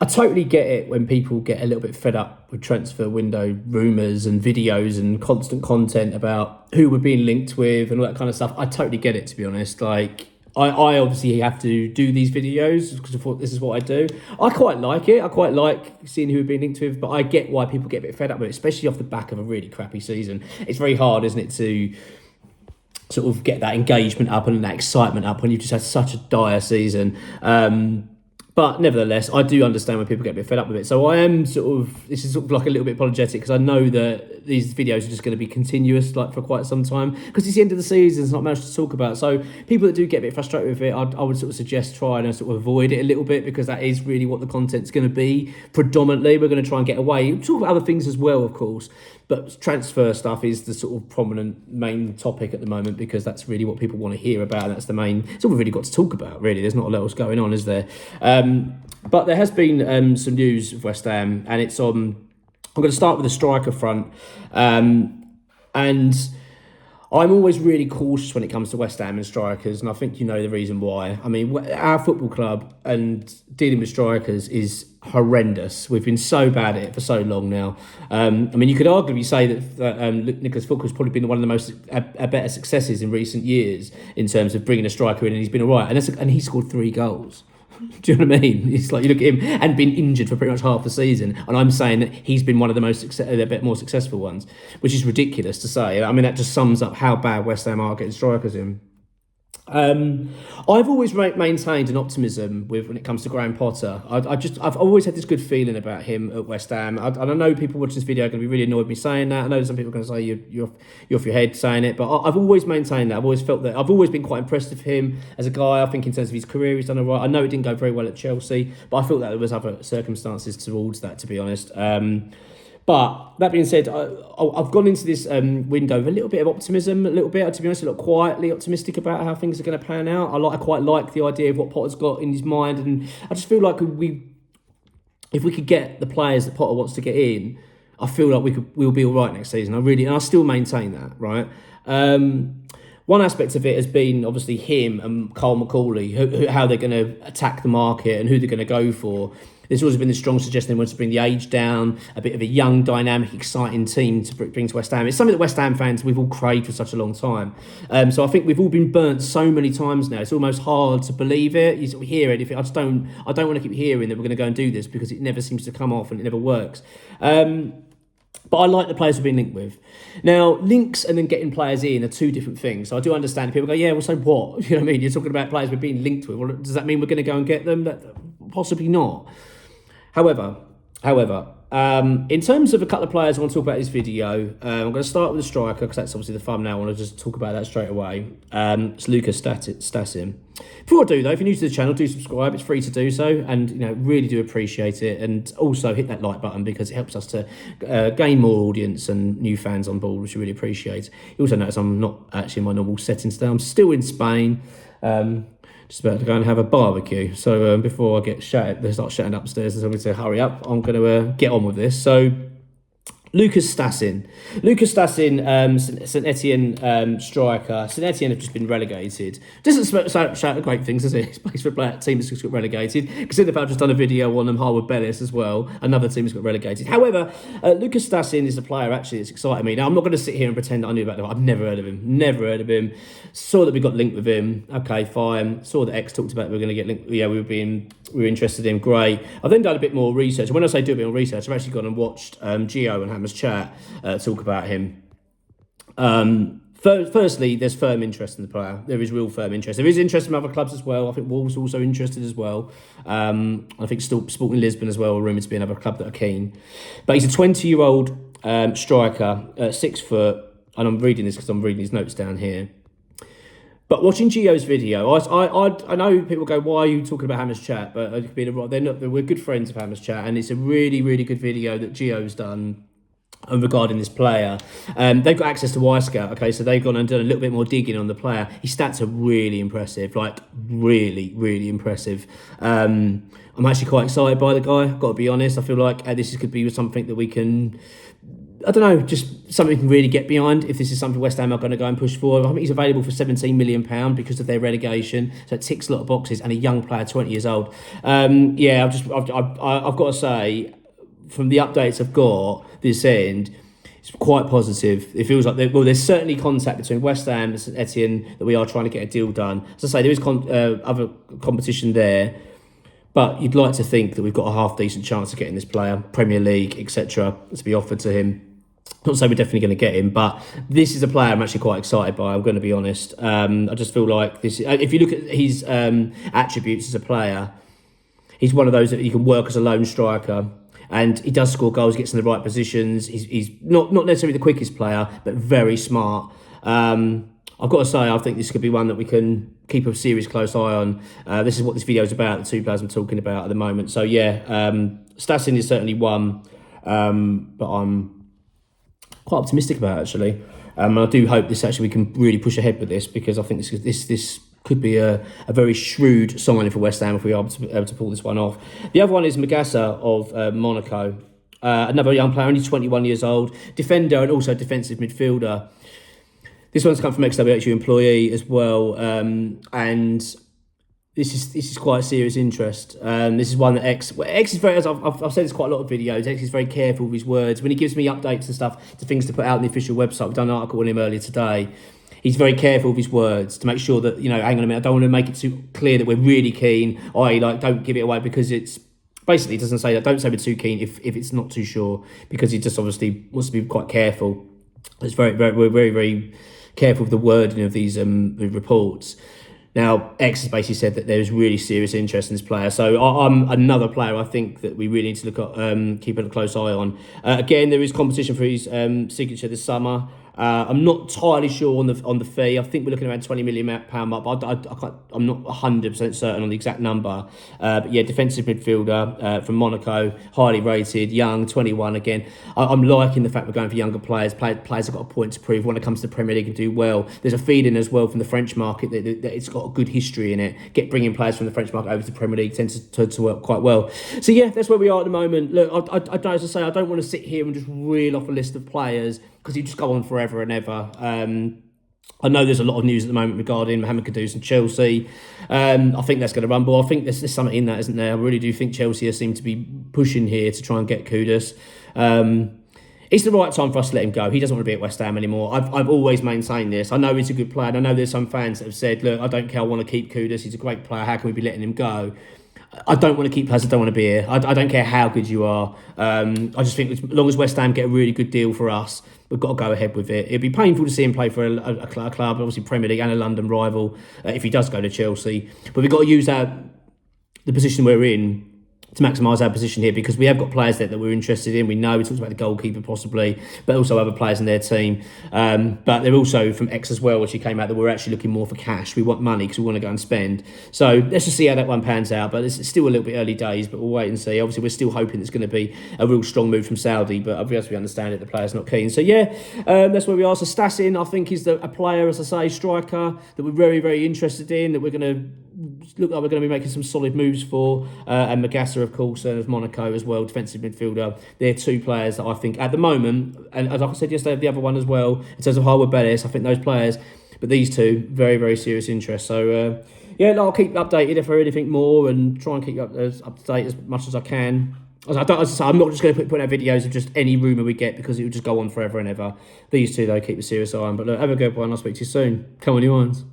I totally get it when people get a little bit fed up with transfer window rumours and videos and constant content about who we're being linked with and all that kind of stuff. I totally get it, to be honest. Like, I obviously have to do these videos because I thought this is what I do. I quite like it. I quite like seeing who we're being linked with, but I get why people get a bit fed up with it, especially off the back of a really crappy season. It's very hard, isn't it, to sort of get that engagement up and that excitement up when you've just had such a dire season. But nevertheless, I do understand when people get a bit fed up with it. So I am this is sort of like a little bit apologetic because I know that these videos are just going to be continuous like for quite some time because it's the end of the season, there's not much to talk about. So people that do get a bit frustrated with it, I would sort of suggest trying to sort of avoid it a little bit because that is really what the content's going to be. Predominantly, we're going to try and get away. We'll talk about other things as well, of course. But transfer stuff is the sort of prominent main topic at the moment because that's really what people want to hear about. And that's the main, it's all we've really got to talk about, really. There's not a lot else going on, is there? But there has been some news of West Ham, and it's on. I'm going to start with the striker front. And I'm always really cautious when it comes to West Ham and strikers, and I think you know the reason why. I mean, our football club and dealing with strikers is horrendous. We've been so bad at it for so long now. I mean, you could arguably say that Nicholas Fulker's probably been one of the most better successes in recent years in terms of bringing a striker in, and he's been all right. And he scored 3 goals. Do you know what I mean? It's like you look at him and been injured for pretty much half the season, and I'm saying that he's been one of the a bit more successful ones, which is ridiculous to say. I mean, that just sums up how bad West Ham are getting strikers in. I've always maintained an optimism when it comes to Graham Potter. I've always had this good feeling about him at West Ham. And I know people watching this video are going to be really annoyed with me saying that. I know some people are going to say you're off your head saying it, but I've always maintained that. I've always felt that. I've always been quite impressed with him as a guy. I think in terms of his career, he's done all right. I know it didn't go very well at Chelsea, but I felt that there was other circumstances towards that, to be honest. But that being said, I've gone into this window with a little bit of optimism, to be honest, a lot quietly optimistic about how things are going to pan out. I quite like the idea of what Potter's got in his mind, and I just feel like if we could get the players that Potter wants to get in, I feel like we'll be all right next season. I still maintain that, right? One aspect of it has been obviously him and Carl McCauley, how they're going to attack the market and who they're going to go for. There's always been this strong suggestion they want to bring the age down, a bit of a young, dynamic, exciting team to bring to West Ham. It's something that West Ham fans, we've all craved for such a long time. So I think we've all been burnt so many times now. It's almost hard to believe it. You sort of hear it. I don't want to keep hearing that we're going to go and do this because it never seems to come off and it never works. But I like the players we've been linked with. Now, links and then getting players in are two different things. So I do understand people go, yeah, well, so what? You know what I mean? You're talking about players we're being linked with. Well, does that mean we're going to go and get them? Possibly not. However, in terms of a couple of players I want to talk about in this video, I'm going to start with the striker because that's obviously the thumbnail. I want to just talk about that straight away. It's Lucas Stassin. Before I do though, if you're new to the channel, do subscribe. It's free to do so, and really do appreciate it. And also hit that like button because it helps us to gain more audience and new fans on board, which I really appreciate. You also notice I'm not actually in my normal settings today. I'm still in Spain. Just about to go and have a barbecue. So before I get shouted, they start shouting upstairs and somebody to hurry up, I'm going to get on with this. So Lucas Stassin, St Etienne striker. St Etienne have just been relegated. Doesn't shout great things, does it? It's place for a team that's just got relegated. Consider if I've just done a video on Harwood Bellis as well. Another team has got relegated. However, Lucas Stassin is a player actually that's exciting me. Now, I'm not going to sit here and pretend that I knew about him. I've never heard of him. Saw that we got linked with him. Okay, fine. Saw that X talked about we were going to get linked. Yeah, we were interested in him. Great. I've then done a bit more research. When I say do a bit more research, I've actually gone and watched Gio and Hammer's chat talk about him. Firstly, there's firm interest in the player. There is real firm interest. There is interest from other clubs as well. I think Wolves are also interested as well. I think Sporting Lisbon as well are rumoured to be another club that are keen. But he's a 20-year-old striker, 6 foot, and I'm reading this because I'm reading his notes down here. But watching Gio's video, I know people go, why are you talking about Hammer's chat? But we're good friends of Hammer's chat, and it's a really, really good video that Gio's done regarding this player. They've got access to Wisecout, okay, so they've gone and done a little bit more digging on the player. His stats are really impressive, like really, really impressive. I'm actually quite excited by the guy, I've got to be honest. I feel like this could be something that we can I don't know, just something we can really get behind if this is something West Ham are going to go and push for. I think he's available for £17 million because of their relegation, so it ticks a lot of boxes, and a young player, 20 years old. I've got to say, from the updates I've got this end, it's quite positive. It feels like there's certainly contact between West Ham and St Etienne that we are trying to get a deal done. As I say, there is other competition there. But you'd like to think that we've got a half-decent chance of getting this player, Premier League, etc., to be offered to him. Not to say we're definitely going to get him, but this is a player I'm actually quite excited by, I'm going to be honest. I just feel like this. If you look at his attributes as a player, he's one of those that you can work as a lone striker. And he does score goals, gets in the right positions. He's not necessarily the quickest player, but very smart. I've got to say, I think this could be one that we can keep a serious close eye on. This is what this video is about, the two players I'm talking about at the moment. So yeah, Stassin is certainly one, but I'm quite optimistic about it, actually. I do hope we can really push ahead with this, because I think this could be a very shrewd signing for West Ham if we are able to pull this one off. The other one is Masa of Monaco. Another young player, only 21 years old, defender and also defensive midfielder. This one's come from ex-WHU employee as well, and this is quite serious interest. This is one that X is very, as I've said this quite a lot of videos, X is very careful with his words. When he gives me updates and stuff to things to put out on the official website, we've done an article on him earlier today. He's very careful with his words to make sure that, hang on a minute, I don't want to make it too clear that we're really keen, don't give it away, because it's basically, it doesn't say that, don't say we're too keen if it's not too sure, because he just obviously wants to be quite careful. We're very careful with the wording of these reports. Now, X has basically said that there's really serious interest in this player. So I'm another player I think that we really need to look at, keep a close eye on. Again, there is competition for his signature this summer. I'm not entirely sure on the fee. I think we're looking around £20 million mark, but I'm not 100% certain on the exact number. But yeah, defensive midfielder from Monaco, highly rated, young, 21 again. I'm liking the fact we're going for younger players. Players have got a point to prove when it comes to the Premier League and do well. There's a feeling as well from the French market that it's got a good history in it. Bringing players from the French market over to the Premier League tends to work quite well. So yeah, that's where we are at the moment. Look, as I say, I don't want to sit here and just reel off a list of players, because you just go on forever and ever. I know there's a lot of news at the moment regarding Mohamed Cudas and Chelsea. I think that's going to rumble. I think there's something in that, isn't there? I really do think Chelsea seem to be pushing here to try and get Cudas. It's the right time for us to let him go. He doesn't want to be at West Ham anymore. I've always maintained this. I know he's a good player, and I know there's some fans that have said, look, I don't care, I want to keep Cudas. He's a great player. How can we be letting him go? I don't want to keep players that don't want to be here. I don't care how good you are. I just think as long as West Ham get a really good deal for us, we've got to go ahead with it. It'd be painful to see him play for a club, obviously Premier League and a London rival, if he does go to Chelsea. But we've got to use the position we're in to maximise our position here, because we have got players there that we're interested in. We know we talked about the goalkeeper possibly, but also other players in their team. But they're also from X as well, which he came out that we're actually looking more for cash. We want money because we want to go and spend. So let's just see how that one pans out. But it's still a little bit early days, but we'll wait and see. Obviously, we're still hoping it's going to be a real strong move from Saudi, but obviously we understand it, the player's not keen. So yeah, that's where we are. So Stassin, I think, is a player, as I say, striker, that we're very, very interested in, that we're going to look like we're going to be making some solid moves for, and Masa, of course, of Monaco as well, defensive midfielder. They're two players that I think at the moment, and as I said yesterday, the other one as well, in terms of Harwood Bellis, I think those players, but these two, very, very serious interest. So yeah, I'll keep updated if I really think more, and try and keep you up to date as much as I can. As I say, I'm not just going to put out videos of just any rumour we get, because it will just go on forever and ever. These two, though, keep a serious eye on. But look, have a good one. I'll speak to you soon. Come on, you ones.